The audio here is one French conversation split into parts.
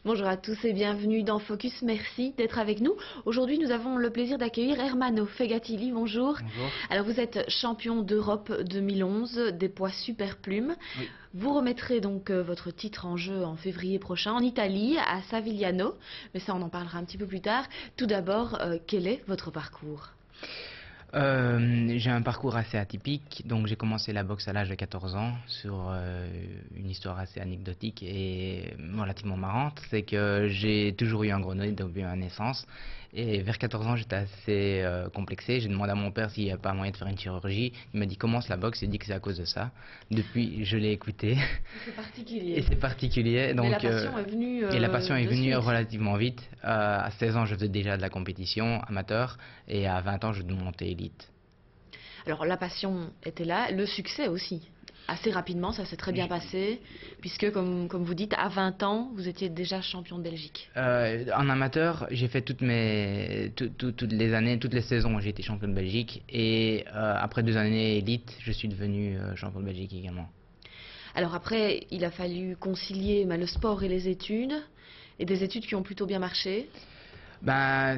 Bonjour à tous et bienvenue dans Focus, merci d'être avec nous. Aujourd'hui nous avons le plaisir d'accueillir Ermanno Fegatili, bonjour. Bonjour. Alors vous êtes champion d'Europe 2011 des poids super plumes. Oui. Vous remettrez donc votre titre en jeu en février prochain en Italie, à Savigliano, mais ça on en parlera un petit peu plus tard. Tout d'abord, quel est votre parcours ? J'ai un parcours assez atypique, donc j'ai commencé la boxe à l'âge de 14 ans sur une histoire assez anecdotique et relativement marrante. C'est que j'ai toujours eu un gros nez depuis ma naissance et vers 14 ans j'étais assez complexé. J'ai demandé à mon père s'il n'y avait pas moyen de faire une chirurgie. Il m'a dit commence la boxe, il dit que c'est à cause de ça. Depuis je l'ai écouté. C'est particulier. Et c'est particulier. Donc, mais la passion est venue et la passion est de venue suite. relativement vite. À 16 ans je faisais déjà de la compétition amateur et à 20 ans je montais élite. Alors la passion était là, le succès aussi. Assez rapidement, ça s'est très bien passé, puisque comme vous dites, à 20 ans, vous étiez déjà champion de Belgique. En amateur, j'ai fait toutes les années, toutes les saisons où j'ai été champion de Belgique. Et après 2 années élite, je suis devenu champion de Belgique également. Alors après, il a fallu concilier le sport et les études, et des études qui ont plutôt bien marché. Ben,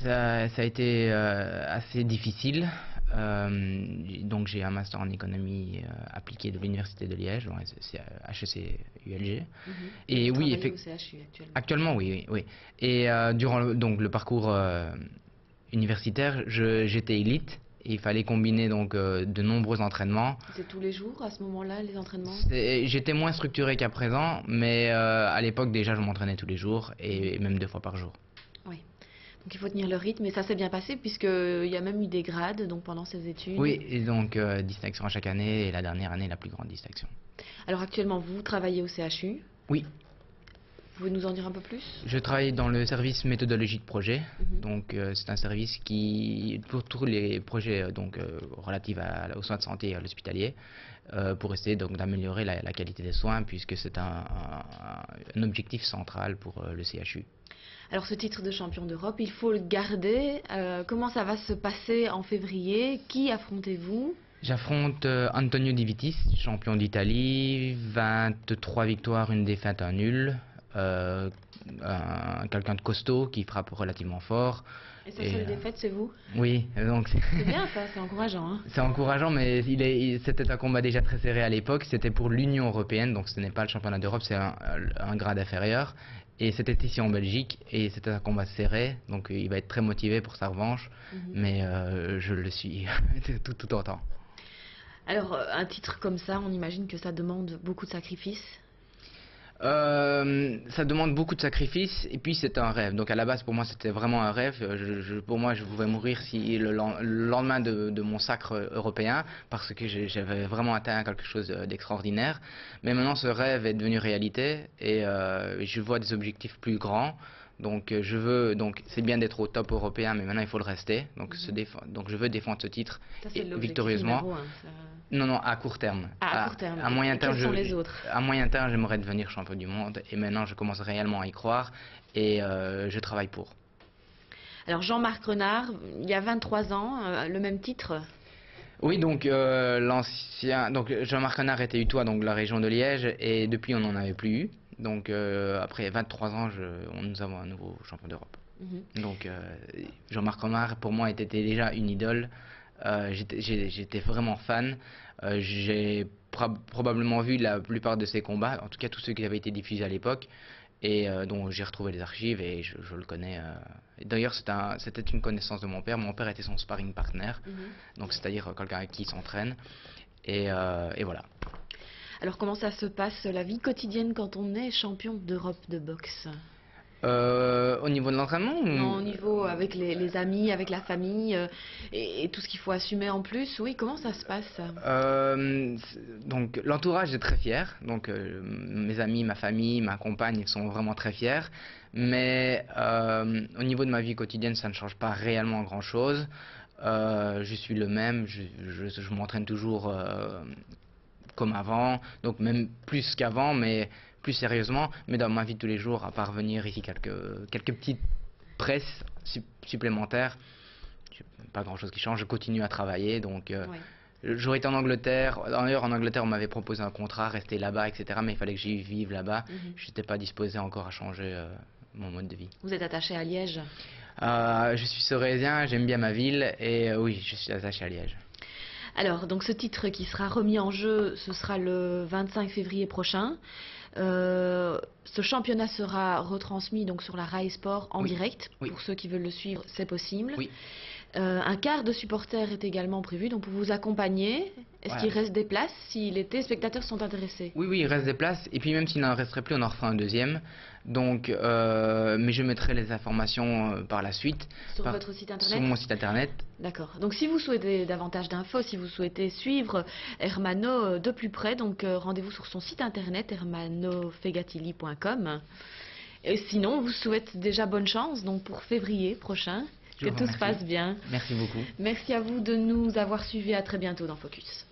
ça a été assez difficile. Donc j'ai un master en économie appliquée de l'université de Liège, donc c'est HEC ULG. Et vous oui, travaillez au CHU actuellement. actuellement oui. Et durant le parcours universitaire, j'étais élite. Et il fallait combiner donc de nombreux entraînements. C'était tous les jours à ce moment-là, les entraînements? J'étais moins structuré qu'à présent, mais à l'époque déjà je m'entraînais tous les jours et même 2 fois par jour. Oui. Donc il faut tenir le rythme et ça s'est bien passé puisqu'il y a même eu des grades donc pendant ces études. Oui, et donc distinction à chaque année et la dernière année la plus grande distinction. Alors actuellement vous travaillez au CHU? Oui. Vous pouvez nous en dire un peu plus? Je travaille dans le service méthodologie de projet. Donc c'est un service qui, pour tous les projets relatifs aux soins de santé et à l'hospitalier, pour essayer donc d'améliorer la qualité des soins puisque c'est un objectif central pour le CHU. Alors ce titre de champion d'Europe, il faut le garder. Comment ça va se passer en février? Qui affrontez-vous? J'affronte Antonio Di Vitis, champion d'Italie, 23 victoires, 1 défaite, 1 nul. Quelqu'un de costaud qui frappe relativement fort. Et sa seule défaite, c'est vous? Oui, donc c'est bien ça, c'est encourageant. Hein. C'est encourageant, mais c'était un combat déjà très serré à l'époque. C'était pour l'Union européenne, donc ce n'est pas le championnat d'Europe, c'est un grade inférieur. Et c'était ici en Belgique, et c'était un combat serré, donc il va être très motivé pour sa revanche, mais je le suis tout autant. Alors, un titre comme ça, on imagine que ça demande beaucoup de sacrifices. Ça demande beaucoup de sacrifices et puis c'est un rêve. Donc à la base pour moi c'était vraiment un rêve. Pour moi je pouvais mourir si le lendemain de mon sacre européen parce que j'avais vraiment atteint quelque chose d'extraordinaire. Mais maintenant ce rêve est devenu réalité et je vois des objectifs plus grands. Donc c'est bien d'être au top européen mais maintenant il faut le rester. Donc je veux défendre ce titre victorieusement. Non, à court terme. À court terme. À moyen terme, quels sont les autres? À moyen terme, j'aimerais devenir champion du monde et maintenant je commence réellement à y croire et je travaille pour. Alors Jean-Marc Renard, il y a 23 ans, le même titre? Oui, donc Jean-Marc Renard était utois donc de la région de Liège et depuis on n'en avait plus eu. Donc après 23 ans, nous avons un nouveau champion d'Europe. Donc Jean-Marc Renard pour moi était déjà une idole. J'étais vraiment fan. J'ai probablement vu la plupart de ses combats, en tout cas tous ceux qui avaient été diffusés à l'époque, et dont j'ai retrouvé les archives et je le connais. D'ailleurs, c'était une connaissance de mon père. Mon père était son sparring partner, donc c'est-à-dire quelqu'un avec qui il s'entraîne. Et voilà. Alors comment ça se passe la vie quotidienne quand on est champion d'Europe de boxe? Au niveau de l'entraînement Non, au niveau avec les amis, avec la famille et tout ce qu'il faut assumer en plus, oui, comment ça se passe? Donc l'entourage est très fier, donc mes amis, ma famille, ma compagne ils sont vraiment très fiers, mais au niveau de ma vie quotidienne ça ne change pas réellement grand chose. Je suis le même, je m'entraîne toujours comme avant, donc même plus qu'avant, mais plus sérieusement, mais dans ma vie de tous les jours, à part venir ici quelques petites presses supplémentaires, pas grand chose qui change, je continue à travailler, donc J'aurais été en Angleterre. D'ailleurs, en Angleterre, on m'avait proposé un contrat, rester là-bas, etc. Mais il fallait que j'y vive là-bas. Je n'étais pas disposé encore à changer mon mode de vie. Vous êtes attaché à Liège? Je suis sorésien, j'aime bien ma ville et oui, je suis attaché à Liège. Alors, donc ce titre qui sera remis en jeu, ce sera le 25 février prochain. Ce championnat sera retransmis donc sur la Rai Sport en direct. Pour ceux qui veulent le suivre, c'est possible. Un quart de supporters est également prévu, donc pour vous accompagner. Est-ce qu'il reste des places si les téléspectateurs sont intéressés? Oui, il reste des places. Et puis même s'il n'en resterait plus, on en refera un deuxième. Donc, mais je mettrai les informations par la suite. Sur votre site internet? Sur mon site internet. D'accord. Donc si vous souhaitez davantage d'infos, si vous souhaitez suivre Ermanno de plus près, donc rendez-vous sur son site internet ermannofegatili.com. Et sinon, on vous souhaite déjà bonne chance donc pour février prochain. Que tout se passe bien. Merci beaucoup. Merci à vous de nous avoir suivis. À très bientôt dans Focus.